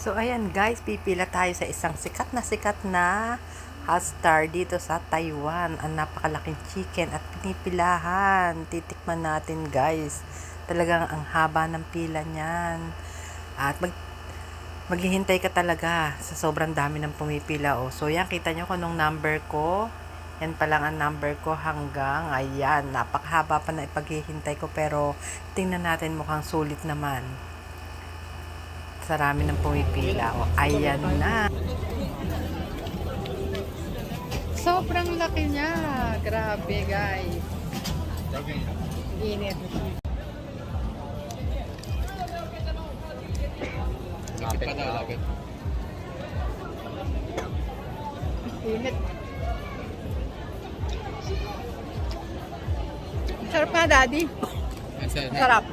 So ayan guys, pipila tayo sa isang sikat na hot-star dito sa Taiwan. Ang napakalaking chicken at pinipilahan. Titikman natin guys. Talagang ang haba ng pila niyan. At maghihintay ka talaga sa sobrang dami ng pumipila. Oh. So yan, kita nyo kung anong number ko. Yan pa lang ang number ko hanggang ayan. Napakahaba pa na ipaghihintay ko pero tingnan natin, mukhang sulit naman. Sarami ng pumipila. O, ayan na. Sobrang laki niya. Grabe, guys. Init. Lapit pa na agad. Init. Sarap nga, Daddy. Sarap.